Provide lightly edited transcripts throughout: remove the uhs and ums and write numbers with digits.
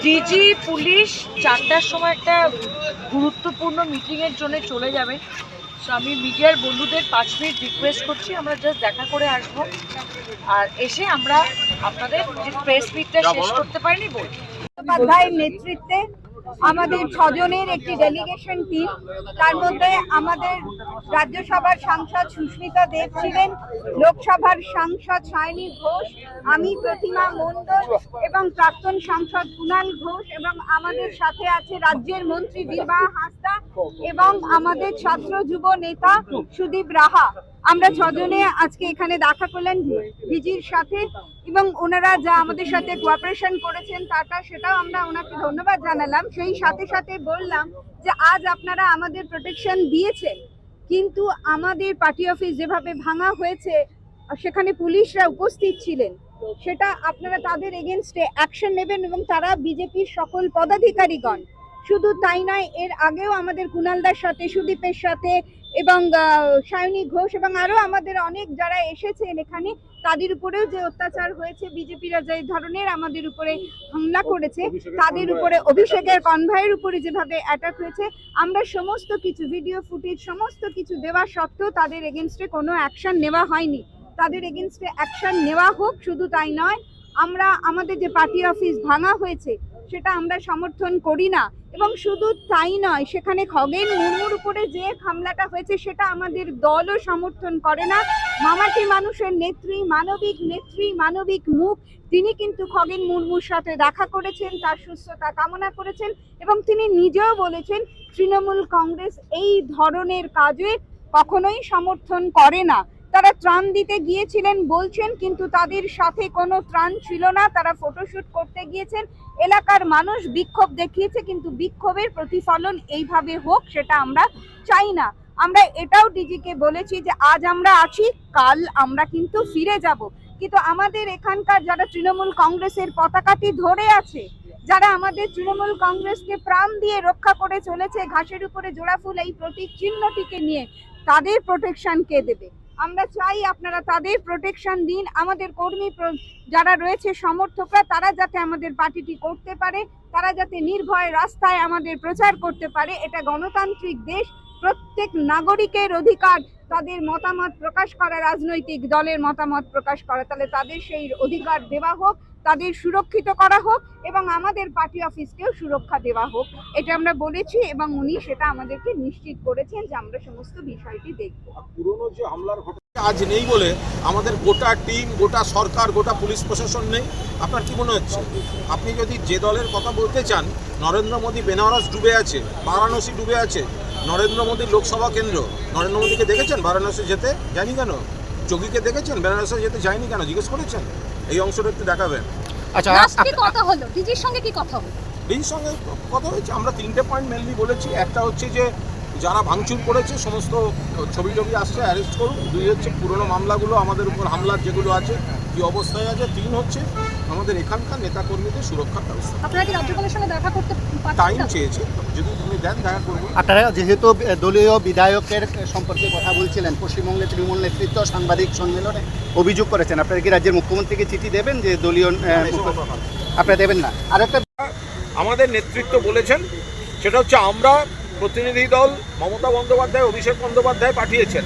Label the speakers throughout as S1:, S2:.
S1: DG police 4টার সময় একটা গুরুত্বপূর্ণ মিটিংয়ের জন্য চলে যাবেন। সো আমি মিডিয়ার বন্ধুদের 5 মিনিট রিকোয়েস্ট করছি, আমরা জাস্ট দেখা করে আসবো, আর এসে আমরা আপনাদের প্রেস মিটটা শেষ করতে পারিনি বলবো।
S2: ভাইয়ের নেতৃত্বে আমাদের 6 জনের একটি ডেলিগেশন টিম, তার মধ্যে আমাদের রাজ্যসভার সাংসদ সুস্মিতা দেব ছিলেন, লোকসভার সাংসদ সায়নী ঘোষ, আমি প্রতিমা মণ্ডল এবং প্রাক্তন সাংসদ কুণাল ঘোষ, এবং আমাদের সাথে আছে রাজ্যের মন্ত্রী বীরবাহা হাঁসদা এবং আমাদের ছাত্র যুব নেতা সুদীপ রাহা। আমরা 6 জনে আজকে এখানে দেখা করলেন ডিজির সাথে, এবং ওনারা যা আমাদের সাথে কোঅপারেশন করেছেন সেটাও আমরা ওনাকে ধন্যবাদ জানালাম। সেই সাথে সাথে বললাম যে আজ আপনারা আমাদের প্রোটেকশন দিয়েছেন, কিন্তু আমাদের পার্টি অফিস যেভাবে ভাঙা হয়েছে সেখানে পুলিশরা উপস্থিত ছিলেন, সেটা আপনারা তাদের এগেনস্টে অ্যাকশন নেবেন, এবং তারা বিজেপির সকল পদাধিকারীগণ। শুধু তাই নয়, এর আগেও আমাদের কুণালদার সাথে, সুদীপের সাথে এবং সায়নী ঘোষ এবং আরো আমাদের অনেক যারা এসেছেন এখানে, তাদের উপরেও যে অত্যাচার হয়েছে, বিজেপিরা যে ধরনের আমাদের উপরে হামলা করেছে, তাদের উপরে অভিষেকের কনভয়ের উপরে যেভাবে অ্যাটাক হয়েছে, আমরা সমস্ত কিছু ভিডিও ফুটেজ সমস্ত কিছু দেওয়া সত্ত্বেও তাদের এগেনস্টে কোনো অ্যাকশন নেওয়া হয়নি। তাদের এগেনস্টে অ্যাকশন নেওয়া হোক। শুধু তাই নয়, আমরা আমাদের যে পার্টি অফিস ভাঙা হয়েছে সেটা আমরা সমর্থন করি না, এবং শুধু তাই নয়, সেখানে খগেন মুর্মুর উপরে যে হামলাটা হয়েছে সেটা আমাদের দলও সমর্থন করে না। মামাটি মানুষের নেত্রী, মানবিক মুখ, তিনি কিন্তু খগেন মুর্মুর সাথে দেখা করেছেন, তার সুস্থতা কামনা করেছেন, এবং তিনি নিজেও বলেছেন তৃণমূল কংগ্রেস এই ধরনের কাজে কখনোই সমর্থন করে না। তারা ত্রাণ দিতে গিয়েছিলেন বলছেন, কিন্তু তাদের সাথে কোনো ত্রাণ ছিল না, তারা ফটোশুট করতে গিয়েছেন, এলাকার মানুষ বিক্ষোভ দেখিয়েছে, কিন্তু বিক্ষোভের প্রতিফলন এইভাবে হোক সেটা আমরা চাই না। আমরা এটাও ডিজিকে বলেছি যে আজ আমরা আছি, কাল আমরা কিন্তু ফিরে যাব, কিন্তু আমাদের এখানকার যারা তৃণমূল কংগ্রেসের পতাকাটি ধরে আছে, যারা আমাদের তৃণমূল কংগ্রেসকে প্রাণ দিয়ে রক্ষা করে চলেছে, ঘাসের উপরে জোড়া ফুল এই প্রতীক চিহ্নটিকে নিয়ে, তাদের প্রোটেকশন কে দেবে? আমরা চাই আপনারা তাদের প্রোটেকশন দিন। আমাদের কর্মী যারা রয়েছে সমর্থকরা, তারা যাতে আমাদের পার্টিটি করতে পারে, তারা যাতে নির্ভয়ে রাস্তায় আমাদের প্রচার করতে পারে। এটা গণতান্ত্রিক দেশ, প্রত্যেক নাগরিকের অধিকার তাদের মতামত প্রকাশ করা, রাজনৈতিক দলের মতামত প্রকাশ করা। তাহলে তাদের সেই অধিকার দেওয়া হোক, তাদের সুরক্ষিত করা হোক এবং আমাদের পার্টি অফিসকেও সুরক্ষা দেওয়া হোক। এটা আমরা বলেছি এবং উনি সেটা আমাদেরকে নিশ্চিত করেছেন যে আমরা সমস্ত বিষয়টি দেখব।
S3: পুরনো যে হামলার ঘটনা আজ নেই বলে আমাদের গোটা টিম, গোটা সরকার, গোটা পুলিশ প্রশাসন নেই। আপনার কি মনে হচ্ছে? আপনি যদি যে দলের কথা বলতে চান, নরেন্দ্র মোদী বেনারস ডুবে আছে, বারাণসী ডুবে আছে, নরেন্দ্র মোদীর লোকসভা কেন্দ্র, নরেন্দ্র মোদীকে দেখেছেন বারাণসী যেতে? যায়নি কেন? যোগীকে দেখেছেন বেনারসে যেতে? যায়নি কেন? জিজ্ঞেস করেছেন? এই অংশটা একটু দেখাবেন।
S4: আচ্ছা,
S5: লাস্টে কথা হলো ডিজির সঙ্গে কি কথা হলো?
S3: ডিজির সঙ্গে কথা হয়েছে। আমরা 3টে পয়েন্ট মেনলি বলেছি। একটা হচ্ছে যে যারা ভাঙচুর করেছে সমস্ত ছবি আসছে অ্যারেস্ট করুন। 2 হচ্ছে পুরনো মামলাগুলো আমাদের উপর হামলার যেগুলো আছে কী অবস্থায় আছে। 3 হচ্ছে আমাদের এখানকার নেতাকর্মীদের সুরক্ষার ব্যবস্থা।
S5: আপনারা কি রাজ্যপালের সঙ্গে দেখা করতে
S3: টাইম
S5: পারছেন?
S3: চেয়েছে, যদি তুমি দেন দেখা করবো।
S4: আপনারা যেহেতু দলীয় বিধায়কের সম্পর্কে কথা বলছিলেন, পশ্চিমবঙ্গের তৃণমূল নেতৃত্ব সাংবাদিক সম্মেলনে অভিযোগ করেছেন, আপনারা কি রাজ্যের মুখ্যমন্ত্রীকে চিঠি দেবেন যে দলীয় আপনারা দেবেন না? আর একটা
S3: আমাদের নেতৃত্ব বলেছেন সেটা হচ্ছে আমরা প্রতিনিধি দল মমতা বন্দ্যোপাধ্যায়, অভিষেক বন্দ্যোপাধ্যায় পাঠিয়েছেন।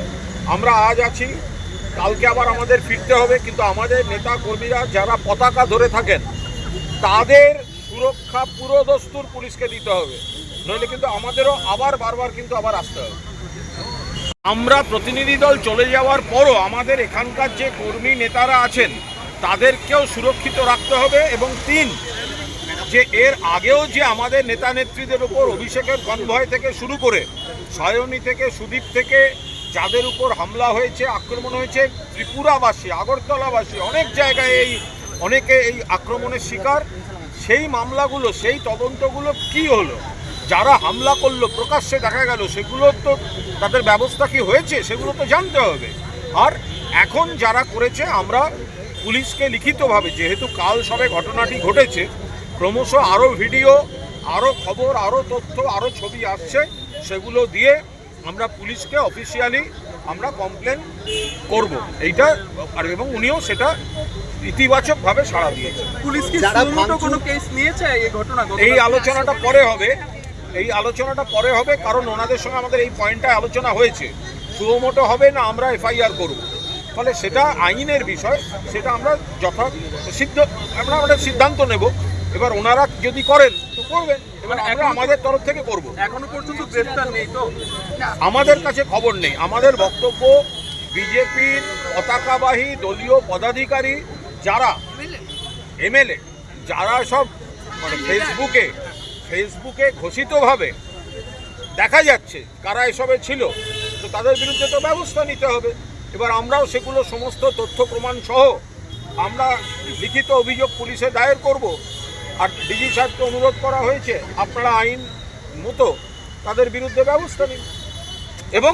S3: আমরা আজ আছি, কালকে আবার আমাদের ফিরতে হবে, কিন্তু আমাদের নেতা কর্মীরা যারা পতাকা ধরে থাকেন তাদের সুরক্ষা পুরো দস্তুর পুলিশকে দিতে হবে, নইলে কিন্তু আমাদেরও বারবার কিন্তু আবার আসতে হবে। আমরা প্রতিনিধি দল চলে যাওয়ার পরও আমাদের এখানকার যে কর্মী নেতারা আছেন তাদেরকেও সুরক্ষিত রাখতে হবে। এবং 3, যে এর আগেও যে আমাদের নেতা নেত্রীদের উপর অভিষেকের কনভয় থেকে শুরু করে সায়নী থেকে সুদীপ থেকে যাদের উপর হামলা হয়েছে, আক্রমণ হয়েছে, ত্রিপুরাবাসী, আগরতলাবাসী অনেক জায়গায় অনেকে এই আক্রমণের শিকার। সেই মামলাগুলো, সেই তদন্তগুলো কি হলো? যারা হামলা করলো প্রকাশ্যে দেখা গেল, সেগুলো তো তাদের ব্যবস্থা কি হয়েছে সেগুলো তো জানতে হবে। আর এখন যারা করেছে আমরা পুলিশকে লিখিতভাবে, যেহেতু কাল সবে ঘটনাটি ঘটেছে, ক্রমশ আরও ভিডিও, আরও খবর, আরও তথ্য, আরও ছবি আসছে, সেগুলো দিয়ে আমরা পুলিশকে অফিসিয়ালি আমরা কমপ্লেন করব এইটা। আর এবং উনিও সেটা ইতিবাচকভাবে সাড়া দিয়েছে।
S6: পুলিশ কি সুমোটো কোনো কেস নিয়েছে এই ঘটনা?
S3: এই আলোচনাটা পরে হবে, কারণ ওনাদের সঙ্গে আমাদের এই পয়েন্টটা আলোচনা হয়েছে। সুমোটো হবে না আমরা এফআইআর করব, ফলে সেটা আইনের বিষয়, সেটা আমরা আমরা সিদ্ধান্ত নেব। এবার ওনারা যদি করেন তো করবেন, এবার আমরা আমাদের তরফ থেকে করব।
S6: এখনো পর্যন্ত গ্রেফতার নেই তো?
S3: আমাদের কাছে খবর নেই। আমাদের বক্তব্য বিজেপির পতাকাবাহী দলীয় পদাধিকারী যারা এমএলএ, যারা সব মানে ফেসবুকে ঘোষিতভাবে দেখা যাচ্ছে কারা এসবে ছিল, তো তাদের বিরুদ্ধে তো ব্যবস্থা নিতে হবে। এবার আমরাও সেগুলো সমস্ত তথ্য প্রমাণ সহ আমরা লিখিত অভিযোগ পুলিশে দায়ের করব। আর ডিজি সাহেবকে অনুরোধ করা হয়েছে আপনারা আইন মতো তাদের বিরুদ্ধে ব্যবস্থা নিন। এবং